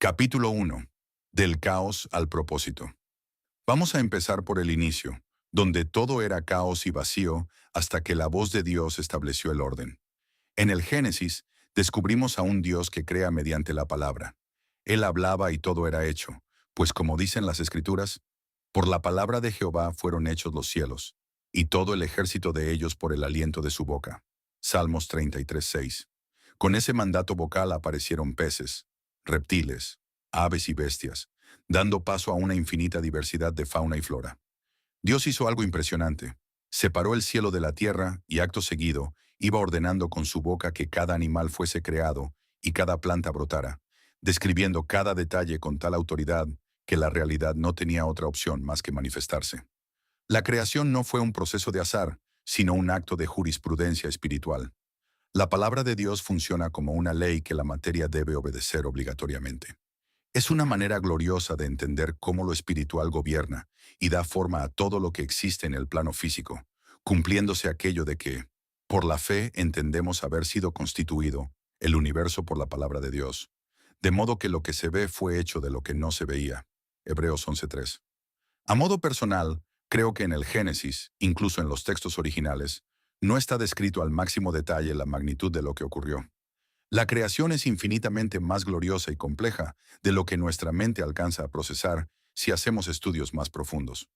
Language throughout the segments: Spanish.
Capítulo 1. Del caos al propósito. Vamos a empezar por el inicio, donde todo era caos y vacío hasta que la voz de Dios estableció el orden. En el Génesis, descubrimos a un Dios que crea mediante la palabra. Él hablaba y todo era hecho, pues como dicen las Escrituras, por la palabra de Jehová fueron hechos los cielos, y todo el ejército de ellos por el aliento de su boca. Salmos 33:6. Con ese mandato vocal aparecieron peces, reptiles, aves y bestias, dando paso a una infinita diversidad de fauna y flora. Dios hizo algo impresionante. Separó el cielo de la tierra y acto seguido iba ordenando con su boca que cada animal fuese creado y cada planta brotara, describiendo cada detalle con tal autoridad que la realidad no tenía otra opción más que manifestarse. La creación no fue un proceso de azar, sino un acto de jurisprudencia espiritual. La palabra de Dios funciona como una ley que la materia debe obedecer obligatoriamente. Es una manera gloriosa de entender cómo lo espiritual gobierna y da forma a todo lo que existe en el plano físico, cumpliéndose aquello de que, por la fe, entendemos haber sido constituido el universo por la palabra de Dios, de modo que lo que se ve fue hecho de lo que no se veía. Hebreos 11:3. A modo personal, creo que en el Génesis, incluso en los textos originales, no está descrito al máximo detalle la magnitud de lo que ocurrió. La creación es infinitamente más gloriosa y compleja de lo que nuestra mente alcanza a procesar si hacemos estudios más profundos.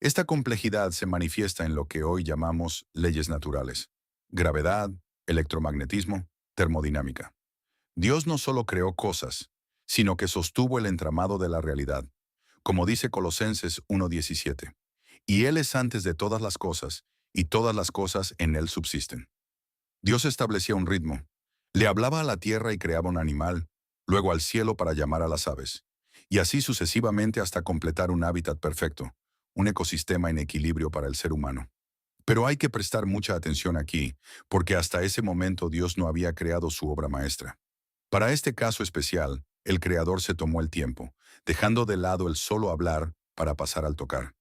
Esta complejidad se manifiesta en lo que hoy llamamos leyes naturales: gravedad, electromagnetismo, termodinámica. Dios no solo creó cosas, sino que sostuvo el entramado de la realidad, como dice Colosenses 1:17. Y Él es antes de todas las cosas, y todas las cosas en Él subsisten. Dios establecía un ritmo. Le hablaba a la tierra y creaba un animal, luego al cielo para llamar a las aves, y así sucesivamente hasta completar un hábitat perfecto, un ecosistema en equilibrio para el ser humano. Pero hay que prestar mucha atención aquí, porque hasta ese momento Dios no había creado su obra maestra. Para este caso especial, el Creador se tomó el tiempo, dejando de lado el solo hablar para pasar al tocar.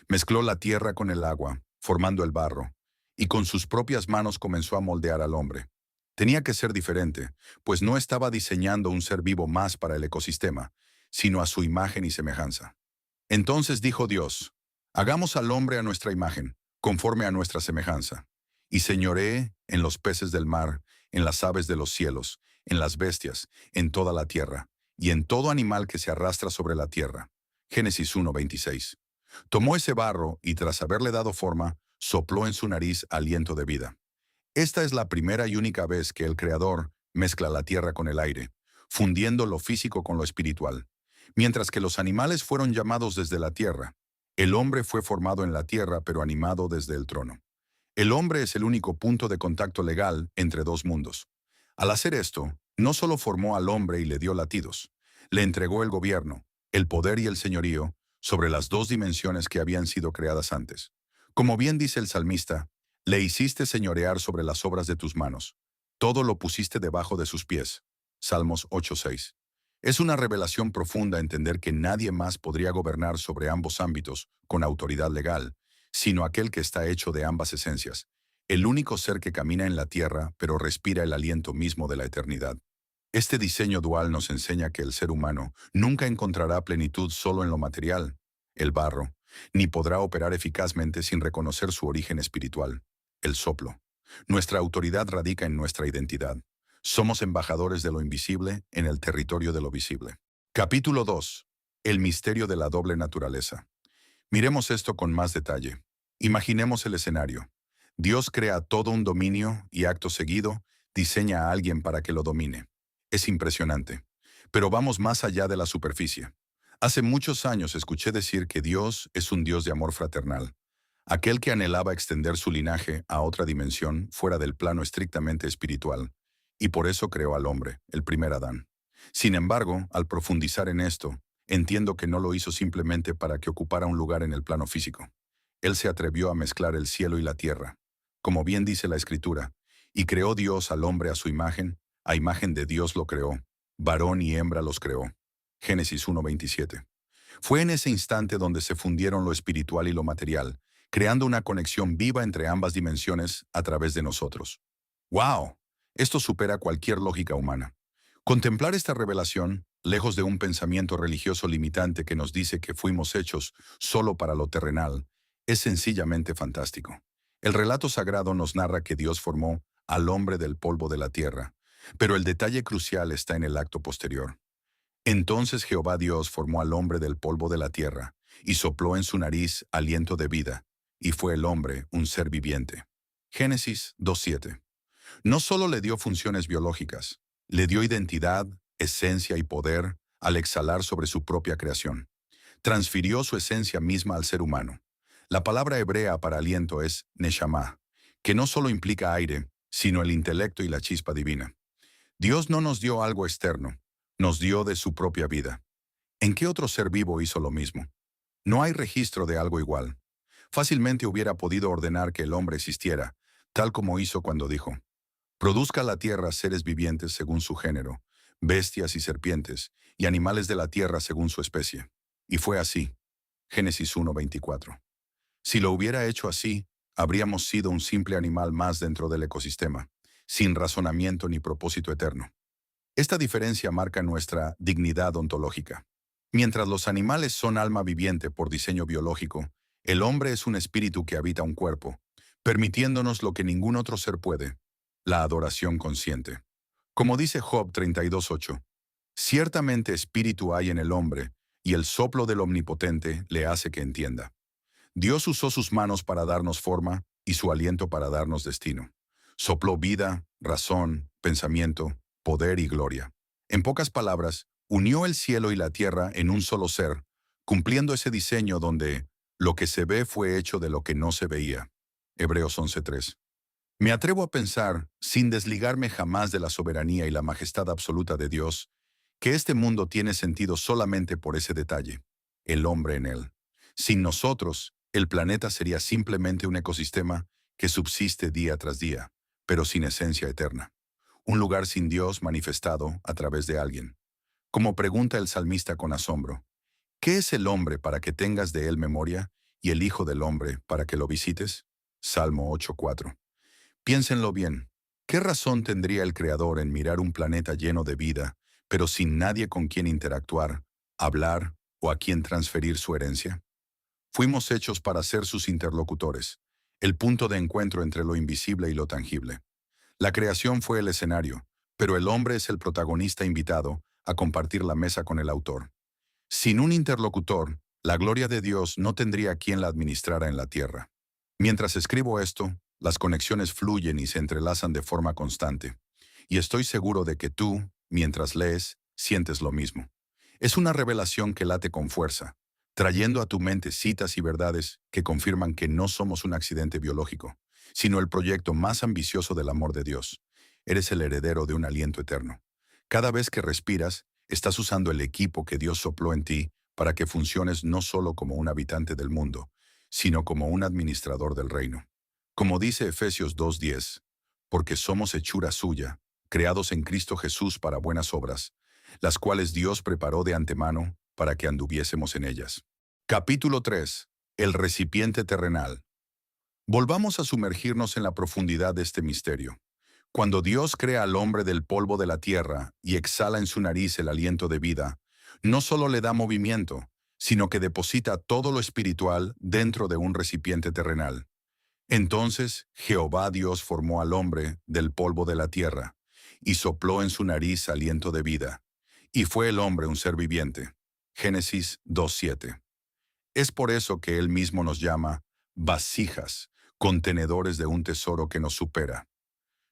Mezcló la tierra con el agua, formando el barro, y con sus propias manos comenzó a moldear al hombre. Tenía que ser diferente, pues no estaba diseñando un ser vivo más para el ecosistema, sino a su imagen y semejanza. Entonces dijo Dios: hagamos al hombre a nuestra imagen, conforme a nuestra semejanza, y señoree en los peces del mar, en las aves de los cielos, en las bestias, en toda la tierra, y en todo animal que se arrastra sobre la tierra. Génesis 1:26. Tomó ese barro y tras haberle dado forma, sopló en su nariz aliento de vida. Esta es la primera y única vez que el Creador mezcla la tierra con el aire, fundiendo lo físico con lo espiritual. Mientras que los animales fueron llamados desde la tierra, el hombre fue formado en la tierra pero animado desde el trono. El hombre es el único punto de contacto legal entre dos mundos. Al hacer esto, no solo formó al hombre y le dio latidos, le entregó el gobierno, el poder y el señorío sobre las dos dimensiones que habían sido creadas antes. Como bien dice el salmista, le hiciste señorear sobre las obras de tus manos. Todo lo pusiste debajo de sus pies. Salmos 8:6. Es una revelación profunda entender que nadie más podría gobernar sobre ambos ámbitos con autoridad legal, sino aquel que está hecho de ambas esencias, el único ser que camina en la tierra pero respira el aliento mismo de la eternidad. Este diseño dual nos enseña que el ser humano nunca encontrará plenitud solo en lo material, el barro, ni podrá operar eficazmente sin reconocer su origen espiritual, el soplo. Nuestra autoridad radica en nuestra identidad. Somos embajadores de lo invisible en el territorio de lo visible. Capítulo 2. El misterio de la doble naturaleza. Miremos esto con más detalle. Imaginemos el escenario. Dios crea todo un dominio y acto seguido diseña a alguien para que lo domine. Es impresionante. Pero vamos más allá de la superficie. Hace muchos años escuché decir que Dios es un Dios de amor fraternal, aquel que anhelaba extender su linaje a otra dimensión fuera del plano estrictamente espiritual, y por eso creó al hombre, el primer Adán. Sin embargo, al profundizar en esto, entiendo que no lo hizo simplemente para que ocupara un lugar en el plano físico. Él se atrevió a mezclar el cielo y la tierra, como bien dice la Escritura, y creó Dios al hombre a imagen de Dios lo creó, varón y hembra los creó. Génesis 1:27. Fue en ese instante donde se fundieron lo espiritual y lo material, creando una conexión viva entre ambas dimensiones a través de nosotros. ¡Wow! Esto supera cualquier lógica humana. Contemplar esta revelación, lejos de un pensamiento religioso limitante que nos dice que fuimos hechos solo para lo terrenal, es sencillamente fantástico. El relato sagrado nos narra que Dios formó al hombre del polvo de la tierra, pero el detalle crucial está en el acto posterior. Entonces Jehová Dios formó al hombre del polvo de la tierra, y sopló en su nariz aliento de vida, y fue el hombre un ser viviente. Génesis 2:7. No solo le dio funciones biológicas, le dio identidad, esencia y poder al exhalar sobre su propia creación. Transfirió su esencia misma al ser humano. La palabra hebrea para aliento es neshama, que no solo implica aire, sino el intelecto y la chispa divina. Dios no nos dio algo externo, nos dio de su propia vida. ¿En qué otro ser vivo hizo lo mismo? No hay registro de algo igual. Fácilmente hubiera podido ordenar que el hombre existiera, tal como hizo cuando dijo: produzca la tierra seres vivientes según su género, bestias y serpientes, y animales de la tierra según su especie. Y fue así. Génesis 1:24. Si lo hubiera hecho así, habríamos sido un simple animal más dentro del ecosistema, sin razonamiento ni propósito eterno. Esta diferencia marca nuestra dignidad ontológica. Mientras los animales son alma viviente por diseño biológico, el hombre es un espíritu que habita un cuerpo, permitiéndonos lo que ningún otro ser puede: la adoración consciente. Como dice Job 32:8, ciertamente espíritu hay en el hombre, y el soplo del Omnipotente le hace que entienda. Dios usó sus manos para darnos forma y su aliento para darnos destino. Sopló vida, razón, pensamiento, poder y gloria. En pocas palabras, unió el cielo y la tierra en un solo ser, cumpliendo ese diseño donde lo que se ve fue hecho de lo que no se veía. Hebreos 11:3. Me atrevo a pensar, sin desligarme jamás de la soberanía y la majestad absoluta de Dios, que este mundo tiene sentido solamente por ese detalle: el hombre en él. Sin nosotros, el planeta sería simplemente un ecosistema que subsiste día tras día, pero sin esencia eterna. Un lugar sin Dios manifestado a través de alguien. Como pregunta el salmista con asombro: ¿qué es el hombre para que tengas de él memoria, y el hijo del hombre para que lo visites? Salmo 8:4. Piénsenlo bien. ¿Qué razón tendría el Creador en mirar un planeta lleno de vida, pero sin nadie con quien interactuar, hablar o a quien transferir su herencia? Fuimos hechos para ser sus interlocutores, el punto de encuentro entre lo invisible y lo tangible. La creación fue el escenario, pero el hombre es el protagonista invitado a compartir la mesa con el autor. Sin un interlocutor, la gloria de Dios no tendría quien la administrara en la tierra. Mientras escribo esto, las conexiones fluyen y se entrelazan de forma constante. Y estoy seguro de que tú, mientras lees, sientes lo mismo. Es una revelación que late con fuerza, trayendo a tu mente citas y verdades que confirman que no somos un accidente biológico, sino el proyecto más ambicioso del amor de Dios. Eres el heredero de un aliento eterno. Cada vez que respiras, estás usando el equipo que Dios sopló en ti para que funciones no solo como un habitante del mundo, sino como un administrador del reino. Como dice Efesios 2:10, porque somos hechura suya, creados en Cristo Jesús para buenas obras, las cuales Dios preparó de antemano para que anduviésemos en ellas. Capítulo 3. El recipiente terrenal. Volvamos a sumergirnos en la profundidad de este misterio. Cuando Dios crea al hombre del polvo de la tierra y exhala en su nariz el aliento de vida, no solo le da movimiento, sino que deposita todo lo espiritual dentro de un recipiente terrenal. Entonces Jehová Dios formó al hombre del polvo de la tierra, y sopló en su nariz aliento de vida, y fue el hombre un ser viviente. Génesis 2:7. Es por eso que él mismo nos llama vasijas, contenedores de un tesoro que nos supera.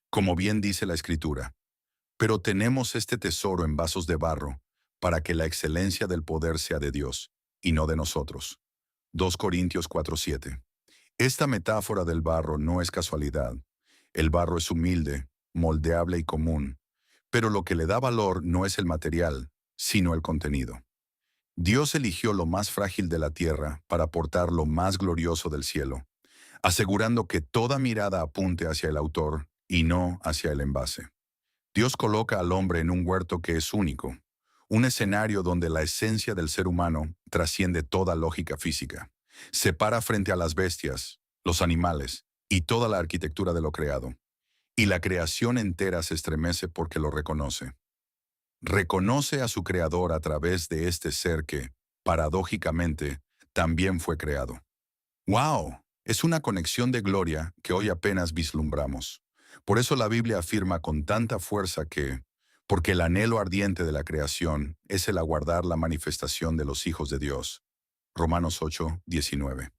Como bien dice la Escritura, pero tenemos este tesoro en vasos de barro, para que la excelencia del poder sea de Dios, y no de nosotros. 2 Corintios 4:7. Esta metáfora del barro no es casualidad. El barro es humilde, moldeable y común, pero lo que le da valor no es el material, sino el contenido. Dios eligió lo más frágil de la tierra para aportar lo más glorioso del cielo, asegurando que toda mirada apunte hacia el autor y no hacia el envase. Dios coloca al hombre en un huerto que es único, un escenario donde la esencia del ser humano trasciende toda lógica física. Se para frente a las bestias, los animales y toda la arquitectura de lo creado, y la creación entera se estremece porque lo reconoce. reconoce a su creador a través de este ser que, paradójicamente, también fue creado. ¡Wow! Es una conexión de gloria que hoy apenas vislumbramos. Por eso la Biblia afirma con tanta fuerza que, porque el anhelo ardiente de la creación es el aguardar la manifestación de los hijos de Dios. Romanos 8:19.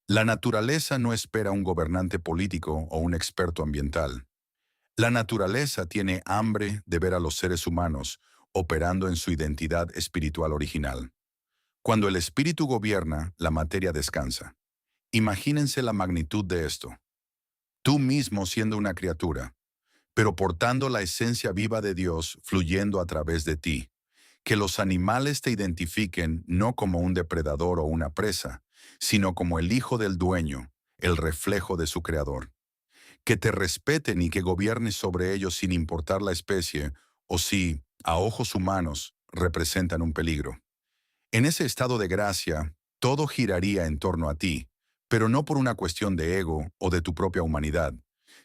La naturaleza no espera un gobernante político o un experto ambiental. La naturaleza tiene hambre de ver a los seres humanos operando en su identidad espiritual original. Cuando el espíritu gobierna, la materia descansa. Imagínense la magnitud de esto. Tú mismo siendo una criatura, pero portando la esencia viva de Dios fluyendo a través de ti. Que los animales te identifiquen no como un depredador o una presa, sino como el hijo del dueño, el reflejo de su creador. Que te respeten y que gobiernes sobre ellos sin importar la especie o si, a ojos humanos, representan un peligro. En ese estado de gracia, todo giraría en torno a ti, pero no por una cuestión de ego o de tu propia humanidad,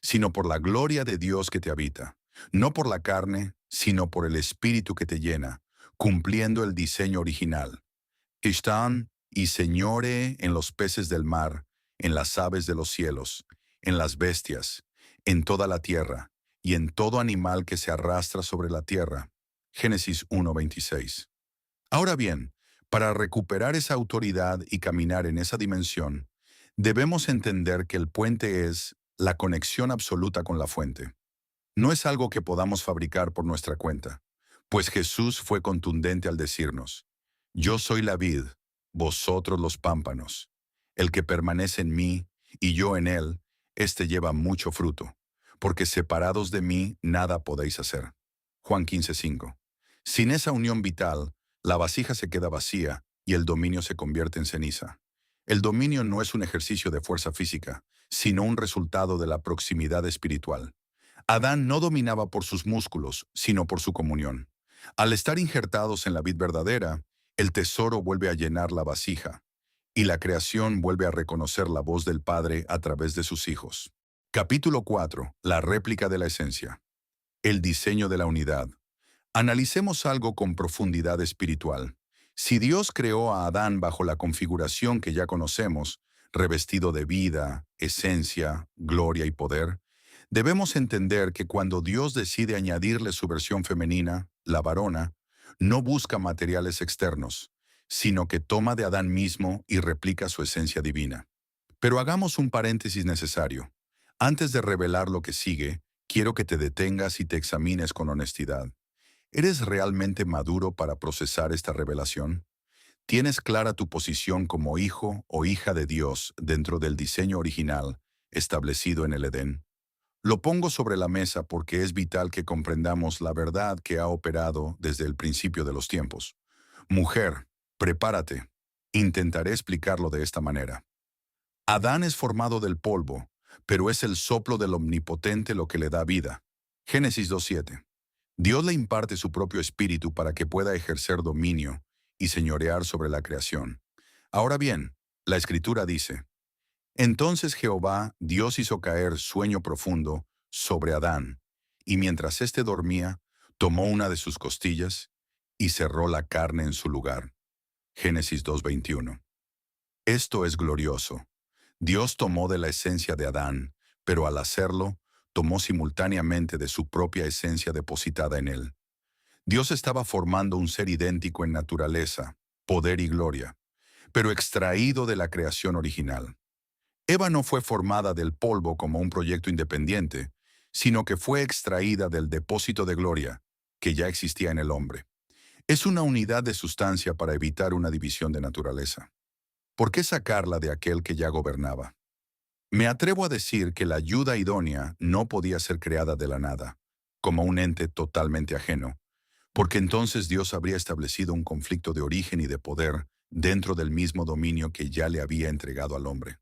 sino por la gloria de Dios que te habita, no por la carne, sino por el Espíritu que te llena, cumpliendo el diseño original. Están y señore en los peces del mar, en las aves de los cielos, en las bestias, en toda la tierra, y en todo animal que se arrastra sobre la tierra. Génesis 1:26. Ahora bien, para recuperar esa autoridad y caminar en esa dimensión, debemos entender que el puente es la conexión absoluta con la fuente. No es algo que podamos fabricar por nuestra cuenta, pues Jesús fue contundente al decirnos, yo soy la vid, vosotros los pámpanos. El que permanece en mí y yo en él, éste lleva mucho fruto, porque separados de mí nada podéis hacer. Juan 15:5. Sin esa unión vital, la vasija se queda vacía y el dominio se convierte en ceniza. El dominio no es un ejercicio de fuerza física, sino un resultado de la proximidad espiritual. Adán no dominaba por sus músculos, sino por su comunión. Al estar injertados en la vid verdadera, el tesoro vuelve a llenar la vasija, y la creación vuelve a reconocer la voz del Padre a través de sus hijos. Capítulo 4. La réplica de la esencia. El diseño de la unidad. Analicemos algo con profundidad espiritual. Si Dios creó a Adán bajo la configuración que ya conocemos, revestido de vida, esencia, gloria y poder, debemos entender que cuando Dios decide añadirle su versión femenina, la varona, no busca materiales externos, sino que toma de Adán mismo y replica su esencia divina. Pero hagamos un paréntesis necesario. Antes de revelar lo que sigue, quiero que te detengas y te examines con honestidad. ¿Eres realmente maduro para procesar esta revelación? ¿Tienes clara tu posición como hijo o hija de Dios dentro del diseño original establecido en el Edén? Lo pongo sobre la mesa porque es vital que comprendamos la verdad que ha operado desde el principio de los tiempos. Mujer, prepárate. Intentaré explicarlo de esta manera. Adán es formado del polvo, pero es el soplo del Omnipotente lo que le da vida. Génesis 2:7. Dios le imparte su propio espíritu para que pueda ejercer dominio y señorear sobre la creación. Ahora bien, la Escritura dice, entonces Jehová, Dios hizo caer sueño profundo sobre Adán, y mientras éste dormía, tomó una de sus costillas y cerró la carne en su lugar. Génesis 2:21. Esto es glorioso. Dios tomó de la esencia de Adán, pero al hacerlo, tomó simultáneamente de su propia esencia depositada en él. Dios estaba formando un ser idéntico en naturaleza, poder y gloria, pero extraído de la creación original. Eva no fue formada del polvo como un proyecto independiente, sino que fue extraída del depósito de gloria que ya existía en el hombre. Es una unidad de sustancia para evitar una división de naturaleza. ¿Por qué sacarla de aquel que ya gobernaba? Me atrevo a decir que la ayuda idónea no podía ser creada de la nada, como un ente totalmente ajeno, porque entonces Dios habría establecido un conflicto de origen y de poder dentro del mismo dominio que ya le había entregado al hombre.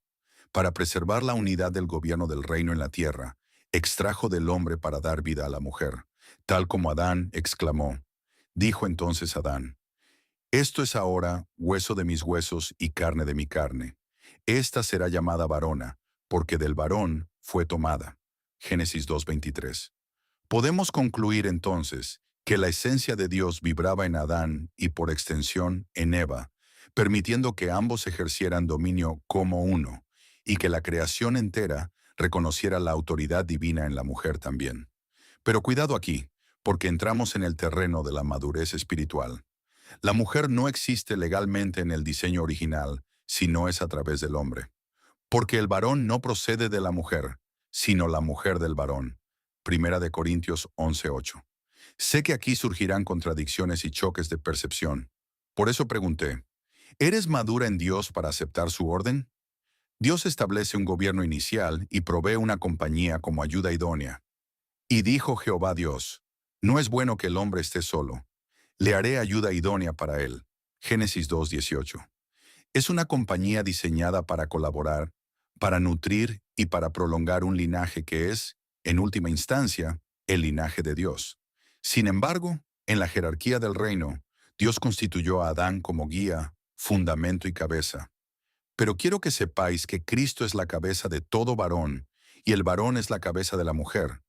Para preservar la unidad del gobierno del reino en la tierra, extrajo del hombre para dar vida a la mujer, tal como Adán exclamó. Dijo entonces Adán, esto es ahora hueso de mis huesos y carne de mi carne. Esta será llamada varona, porque del varón fue tomada. Génesis 2:23. Podemos concluir entonces que la esencia de Dios vibraba en Adán y por extensión en Eva, permitiendo que ambos ejercieran dominio como uno, y que la creación entera reconociera la autoridad divina en la mujer también. Pero cuidado aquí, porque entramos en el terreno de la madurez espiritual. La mujer no existe legalmente en el diseño original, si no es a través del hombre. Porque el varón no procede de la mujer, sino la mujer del varón. Primera de Corintios 11:8. Sé que aquí surgirán contradicciones y choques de percepción. Por eso pregunté, ¿eres madura en Dios para aceptar su orden? Dios establece un gobierno inicial y provee una compañía como ayuda idónea. Y dijo Jehová Dios, no es bueno que el hombre esté solo. Le haré ayuda idónea para él. Génesis 2:18. Es una compañía diseñada para colaborar, para nutrir y para prolongar un linaje que es, en última instancia, el linaje de Dios. Sin embargo, en la jerarquía del reino, Dios constituyó a Adán como guía, fundamento y cabeza. Pero quiero que sepáis que Cristo es la cabeza de todo varón, y el varón es la cabeza de la mujer,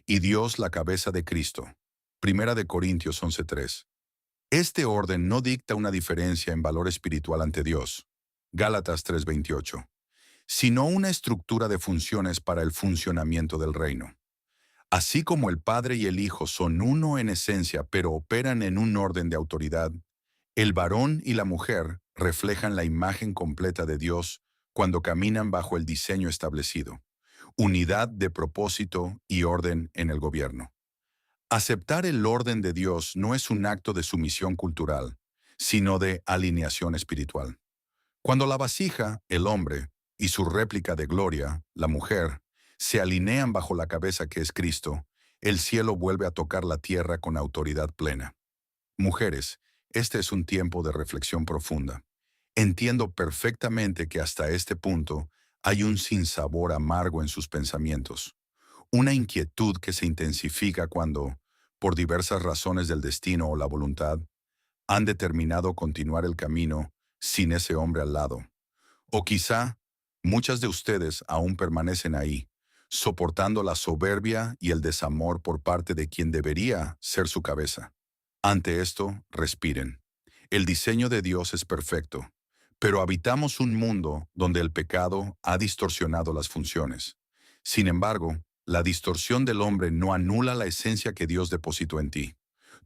y Dios la cabeza de Cristo. Primera de Corintios 11:3. Este orden no dicta una diferencia en valor espiritual ante Dios, Gálatas 3:28, sino una estructura de funciones para el funcionamiento del reino. Así como el Padre y el Hijo son uno en esencia, pero operan en un orden de autoridad, el varón y la mujer reflejan la imagen completa de Dios cuando caminan bajo el diseño establecido, unidad de propósito y orden en el gobierno. Aceptar el orden de Dios no es un acto de sumisión cultural, sino de alineación espiritual. Cuando la vasija, el hombre, y su réplica de gloria, la mujer, se alinean bajo la cabeza que es Cristo, el cielo vuelve a tocar la tierra con autoridad plena. Mujeres, este es un tiempo de reflexión profunda. Entiendo perfectamente que hasta este punto hay un sinsabor amargo en sus pensamientos, una inquietud que se intensifica cuando, por diversas razones del destino o la voluntad, han determinado continuar el camino sin ese hombre al lado. O quizá, muchas de ustedes aún permanecen ahí, soportando la soberbia y el desamor por parte de quien debería ser su cabeza. Ante esto, respiren. El diseño de Dios es perfecto, pero habitamos un mundo donde el pecado ha distorsionado las funciones. Sin embargo, la distorsión del hombre no anula la esencia que Dios depositó en ti.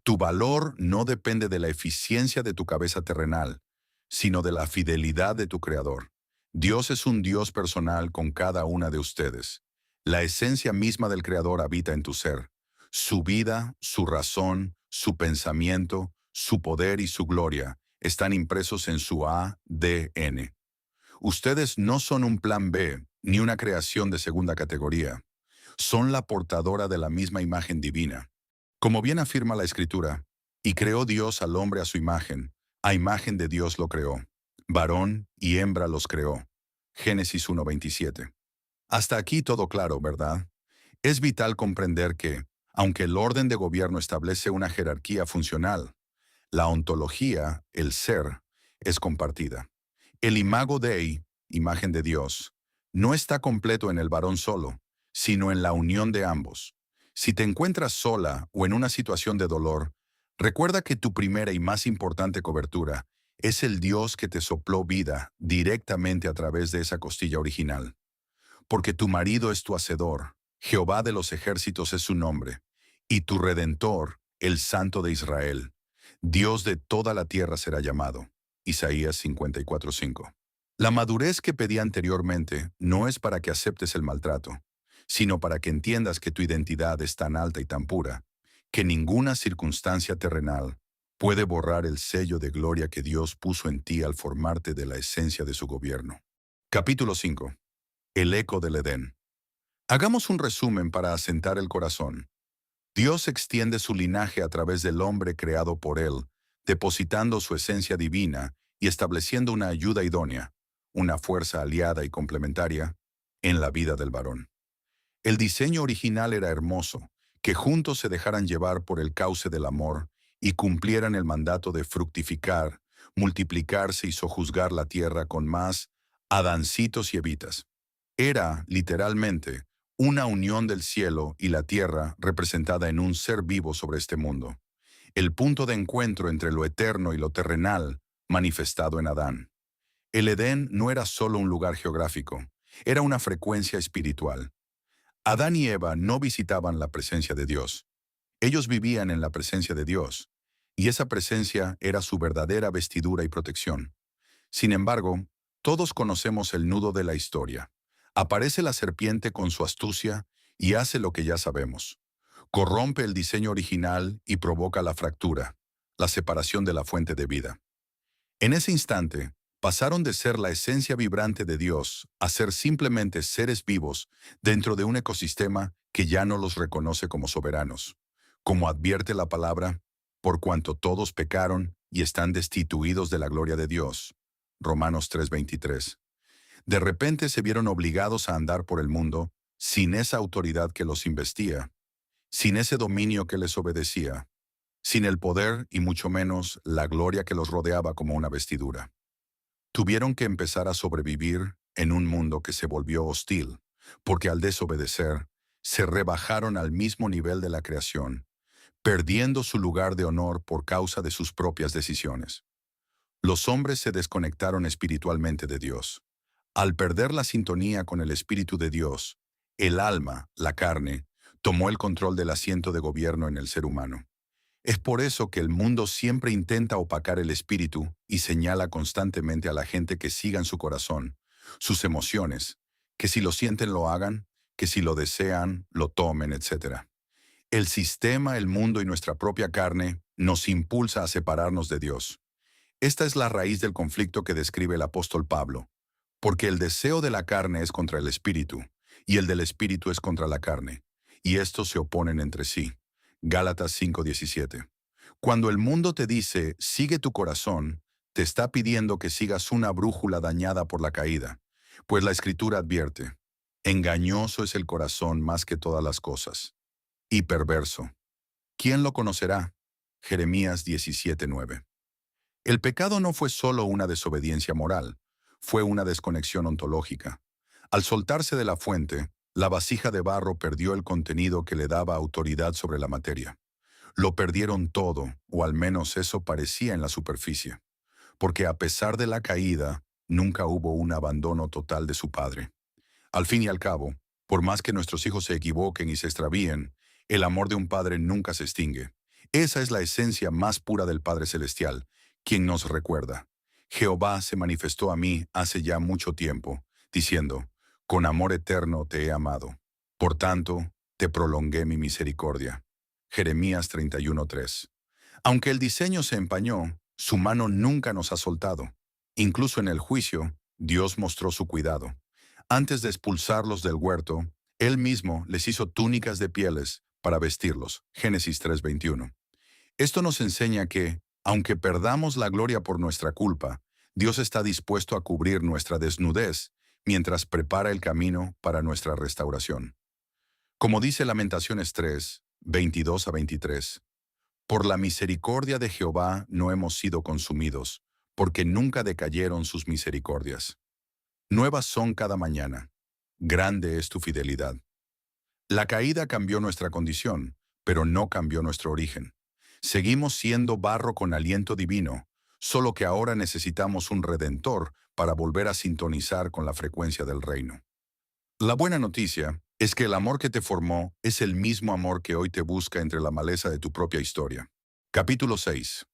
Tu valor no depende de la eficiencia de tu cabeza terrenal, sino de la fidelidad de tu Creador. Dios es un Dios personal con cada una de ustedes. La esencia misma del Creador habita en tu ser. Su vida, su razón, su pensamiento, su poder y su gloria están impresos en su ADN. Ustedes no son un plan B ni una creación de segunda categoría. Son la portadora de la misma imagen divina. Como bien afirma la Escritura, y creó Dios al hombre a imagen de Dios lo creó. Varón y hembra los creó. Génesis 1:27. Hasta aquí todo claro, ¿verdad? Es vital comprender que, aunque el orden de gobierno establece una jerarquía funcional, la ontología, el ser, es compartida. El imago Dei, imagen de Dios, no está completo en el varón solo, sino en la unión de ambos. Si te encuentras sola o en una situación de dolor, recuerda que tu primera y más importante cobertura es el Dios que te sopló vida directamente a través de esa costilla original. Porque tu marido es tu hacedor, Jehová de los ejércitos es su nombre, y tu Redentor, el Santo de Israel. Dios de toda la tierra será llamado. Isaías 54:5. La madurez que pedí anteriormente no es para que aceptes el maltrato, sino para que entiendas que tu identidad es tan alta y tan pura, que ninguna circunstancia terrenal puede borrar el sello de gloria que Dios puso en ti al formarte de la esencia de su gobierno. Capítulo 5. El eco del Edén. Hagamos un resumen para asentar el corazón. Dios extiende su linaje a través del hombre creado por él, depositando su esencia divina y estableciendo una ayuda idónea, una fuerza aliada y complementaria, en la vida del varón. El diseño original era hermoso, que juntos se dejaran llevar por el cauce del amor y cumplieran el mandato de fructificar, multiplicarse y sojuzgar la tierra con más Adancitos y Evitas. Era, literalmente, una unión del cielo y la tierra representada en un ser vivo sobre este mundo. el punto de encuentro entre lo eterno y lo terrenal manifestado en Adán. El Edén no era solo un lugar geográfico, era una frecuencia espiritual. Adán y Eva no visitaban la presencia de Dios. Ellos vivían en la presencia de Dios, y esa presencia era su verdadera vestidura y protección. Sin embargo, todos conocemos el nudo de la historia. Aparece la serpiente con su astucia y hace lo que ya sabemos. Corrompe el diseño original y provoca la fractura, la separación de la fuente de vida. En ese instante, pasaron de ser la esencia vibrante de Dios a ser simplemente seres vivos dentro de un ecosistema que ya no los reconoce como soberanos. Como advierte la palabra, por cuanto todos pecaron y están destituidos de la gloria de Dios. Romanos 3:23. De repente se vieron obligados a andar por el mundo sin esa autoridad que los investía, sin ese dominio que les obedecía, sin el poder y mucho menos la gloria que los rodeaba como una vestidura. Tuvieron que empezar a sobrevivir en un mundo que se volvió hostil, porque al desobedecer, se rebajaron al mismo nivel de la creación, perdiendo su lugar de honor por causa de sus propias decisiones. Los hombres se desconectaron espiritualmente de Dios. Al perder la sintonía con el Espíritu de Dios, el alma, la carne, tomó el control del asiento de gobierno en el ser humano. Es por eso que el mundo siempre intenta opacar el espíritu y señala constantemente a la gente que sigan su corazón, sus emociones, que si lo sienten lo hagan, que si lo desean lo tomen, etc. El sistema, el mundo y nuestra propia carne nos impulsa a separarnos de Dios. Esta es la raíz del conflicto que describe el apóstol Pablo, porque el deseo de la carne es contra el espíritu, y el del espíritu es contra la carne, y estos se oponen entre sí. Gálatas 5:17. Cuando el mundo te dice, sigue tu corazón, te está pidiendo que sigas una brújula dañada por la caída, pues la Escritura advierte, engañoso es el corazón más que todas las cosas, y perverso. ¿Quién lo conocerá? Jeremías 17:9. El pecado no fue solo una desobediencia moral, fue una desconexión ontológica. Al soltarse de la fuente, la vasija de barro perdió el contenido que le daba autoridad sobre la materia. Lo perdieron todo, o al menos eso parecía en la superficie, porque a pesar de la caída, nunca hubo un abandono total de su padre. Al fin y al cabo, por más que nuestros hijos se equivoquen y se extravíen, el amor de un padre nunca se extingue. Esa es la esencia más pura del Padre Celestial, quien nos recuerda. Jehová se manifestó a mí hace ya mucho tiempo, diciendo, con amor eterno te he amado. Por tanto, te prolongué mi misericordia. Jeremías 31:3. Aunque el diseño se empañó, su mano nunca nos ha soltado. Incluso en el juicio, Dios mostró su cuidado. Antes de expulsarlos del huerto, Él mismo les hizo túnicas de pieles para vestirlos. Génesis 3:21. Esto nos enseña que, aunque perdamos la gloria por nuestra culpa, Dios está dispuesto a cubrir nuestra desnudez mientras prepara el camino para nuestra restauración. Como dice Lamentaciones 3:22-23, por la misericordia de Jehová no hemos sido consumidos, porque nunca decayeron sus misericordias. Nuevas son cada mañana. Grande es tu fidelidad. La caída cambió nuestra condición, pero no cambió nuestro origen. Seguimos siendo barro con aliento divino, solo que ahora necesitamos un redentor para volver a sintonizar con la frecuencia del reino. La buena noticia es que el amor que te formó es el mismo amor que hoy te busca entre la maleza de tu propia historia. Capítulo 6.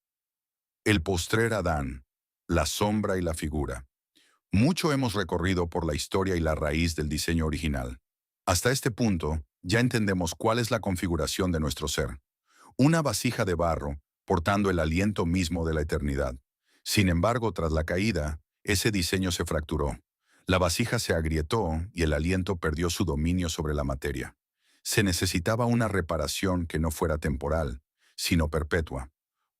El postrer Adán, la sombra y la figura. Mucho hemos recorrido por la historia y la raíz del diseño original. Hasta este punto, ya entendemos cuál es la configuración de nuestro ser. Una vasija de barro, portando el aliento mismo de la eternidad. Sin embargo, tras la caída, ese diseño se fracturó. La vasija se agrietó y el aliento perdió su dominio sobre la materia. Se necesitaba una reparación que no fuera temporal, sino perpetua.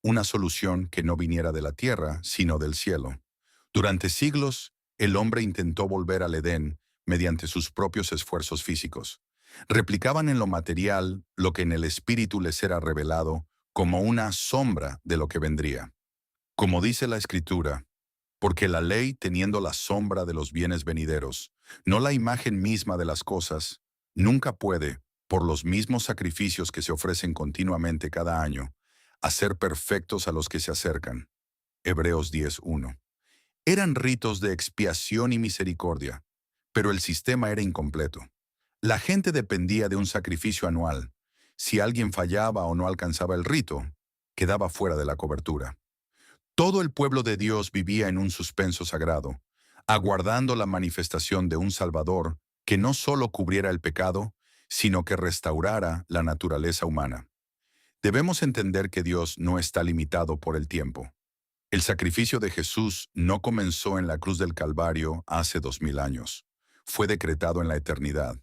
Una solución que no viniera de la tierra, sino del cielo. Durante siglos, el hombre intentó volver al Edén mediante sus propios esfuerzos físicos. Replicaban en lo material lo que en el espíritu les era revelado como una sombra de lo que vendría. Como dice la Escritura, porque la ley, teniendo la sombra de los bienes venideros, no la imagen misma de las cosas, nunca puede, por los mismos sacrificios que se ofrecen continuamente cada año, hacer perfectos a los que se acercan. Hebreos 10:1. Eran ritos de expiación y misericordia, pero el sistema era incompleto. La gente dependía de un sacrificio anual. Si alguien fallaba o no alcanzaba el rito, quedaba fuera de la cobertura. Todo el pueblo de Dios vivía en un suspenso sagrado, aguardando la manifestación de un Salvador que no solo cubriera el pecado, sino que restaurara la naturaleza humana. Debemos entender que Dios no está limitado por el tiempo. El sacrificio de Jesús no comenzó en la cruz del Calvario hace 2000 años. Fue decretado en la eternidad.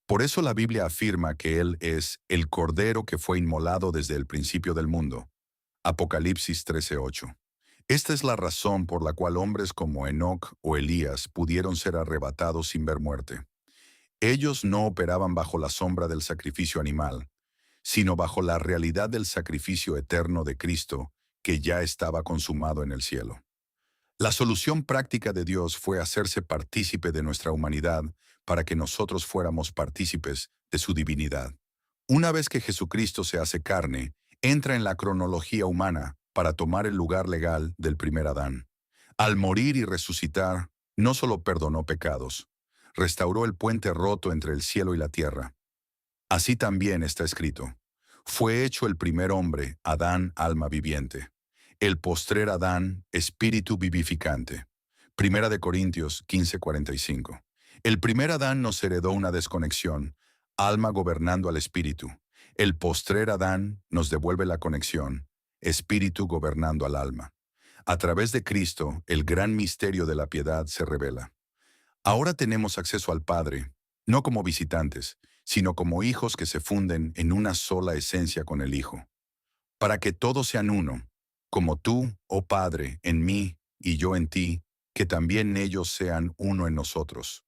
Por eso la Biblia afirma que Él es el Cordero que fue inmolado desde el principio del mundo. Apocalipsis 13:8. Esta es la razón por la cual hombres como Enoc o Elías pudieron ser arrebatados sin ver muerte. Ellos no operaban bajo la sombra del sacrificio animal, sino bajo la realidad del sacrificio eterno de Cristo, que ya estaba consumado en el cielo. La solución práctica de Dios fue hacerse partícipe de nuestra humanidad para que nosotros fuéramos partícipes de su divinidad. Una vez que Jesucristo se hace carne, entra en la cronología humana para tomar el lugar legal del primer Adán. Al morir y resucitar, no solo perdonó pecados, restauró el puente roto entre el cielo y la tierra. Así también está escrito: fue hecho el primer hombre, Adán, alma viviente; el postrer Adán, espíritu vivificante. Primera de Corintios 15:45. El primer Adán nos heredó una desconexión, alma gobernando al espíritu. El postrer Adán nos devuelve la conexión, espíritu gobernando al alma. A través de Cristo, el gran misterio de la piedad se revela. Ahora tenemos acceso al Padre, no como visitantes, sino como hijos que se funden en una sola esencia con el Hijo, para que todos sean uno, como tú, oh Padre, en mí y yo en ti, que también ellos sean uno en nosotros.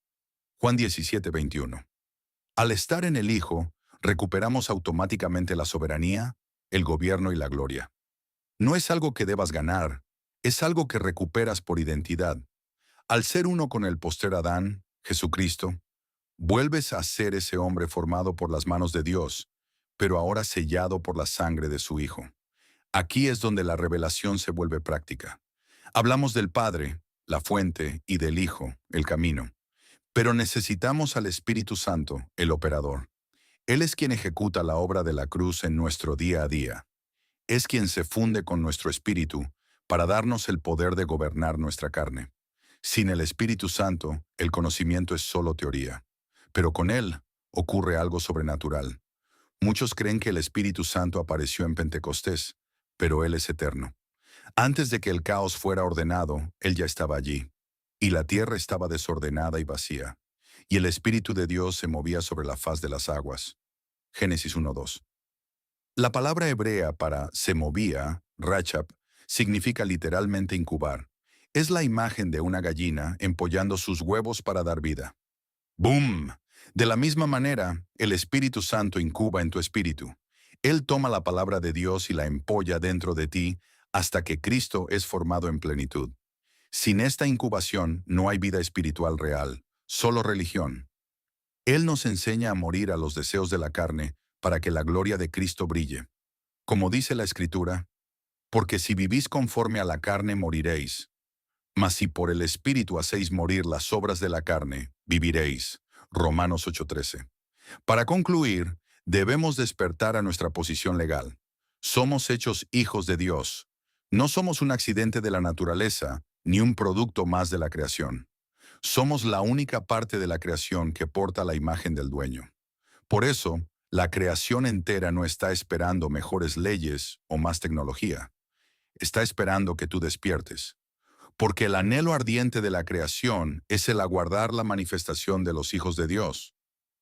Juan 17:21. Al estar en el Hijo, recuperamos automáticamente la soberanía, el gobierno y la gloria. No es algo que debas ganar, es algo que recuperas por identidad. Al ser uno con el postrer Adán, Jesucristo, vuelves a ser ese hombre formado por las manos de Dios, pero ahora sellado por la sangre de su Hijo. Aquí es donde la revelación se vuelve práctica. Hablamos del Padre, la fuente, y del Hijo, el camino. Pero necesitamos al Espíritu Santo, el operador. Él es quien ejecuta la obra de la cruz en nuestro día a día. Es quien se funde con nuestro espíritu para darnos el poder de gobernar nuestra carne. Sin el Espíritu Santo, el conocimiento es solo teoría. Pero con Él ocurre algo sobrenatural. Muchos creen que el Espíritu Santo apareció en Pentecostés, pero Él es eterno. Antes de que el caos fuera ordenado, Él ya estaba allí, y la tierra estaba desordenada y vacía, y el Espíritu de Dios se movía sobre la faz de las aguas. Génesis 1:2. La palabra hebrea para se movía, rachab, significa literalmente incubar. Es la imagen de una gallina empollando sus huevos para dar vida. ¡Boom! De la misma manera, el Espíritu Santo incuba en tu espíritu. Él toma la palabra de Dios y la empolla dentro de ti hasta que Cristo es formado en plenitud. Sin esta incubación no hay vida espiritual real, solo religión. Él nos enseña a morir a los deseos de la carne para que la gloria de Cristo brille. Como dice la Escritura, porque si vivís conforme a la carne moriréis, mas si por el Espíritu hacéis morir las obras de la carne, viviréis. Romanos 8:13. Para concluir, debemos despertar a nuestra posición legal. Somos hechos hijos de Dios. No somos un accidente de la naturaleza, ni un producto más de la creación. Somos la única parte de la creación que porta la imagen del dueño. Por eso, la creación entera no está esperando mejores leyes o más tecnología. Está esperando que tú despiertes. Porque el anhelo ardiente de la creación es el aguardar la manifestación de los hijos de Dios.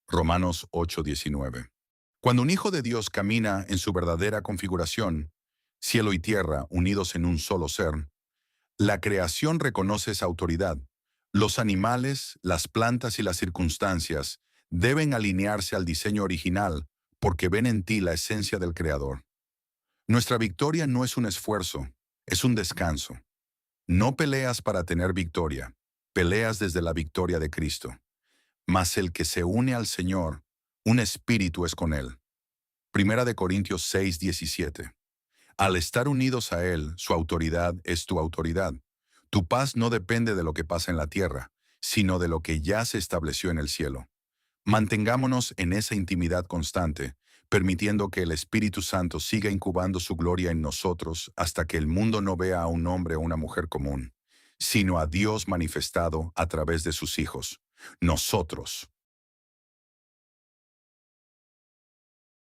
Romanos 8:19. Cuando un hijo de Dios camina en su verdadera configuración, cielo y tierra unidos en un solo ser, la creación reconoce esa autoridad. Los animales, las plantas y las circunstancias deben alinearse al diseño original porque ven en ti la esencia del Creador. Nuestra victoria no es un esfuerzo, es un descanso. No peleas para tener victoria, peleas desde la victoria de Cristo. Mas el que se une al Señor, un espíritu es con Él. Primera de Corintios 6:17. Al estar unidos a Él, su autoridad es tu autoridad. Tu paz no depende de lo que pasa en la tierra, sino de lo que ya se estableció en el cielo. Mantengámonos en esa intimidad constante, permitiendo que el Espíritu Santo siga incubando su gloria en nosotros hasta que el mundo no vea a un hombre o una mujer común, sino a Dios manifestado a través de sus hijos, nosotros.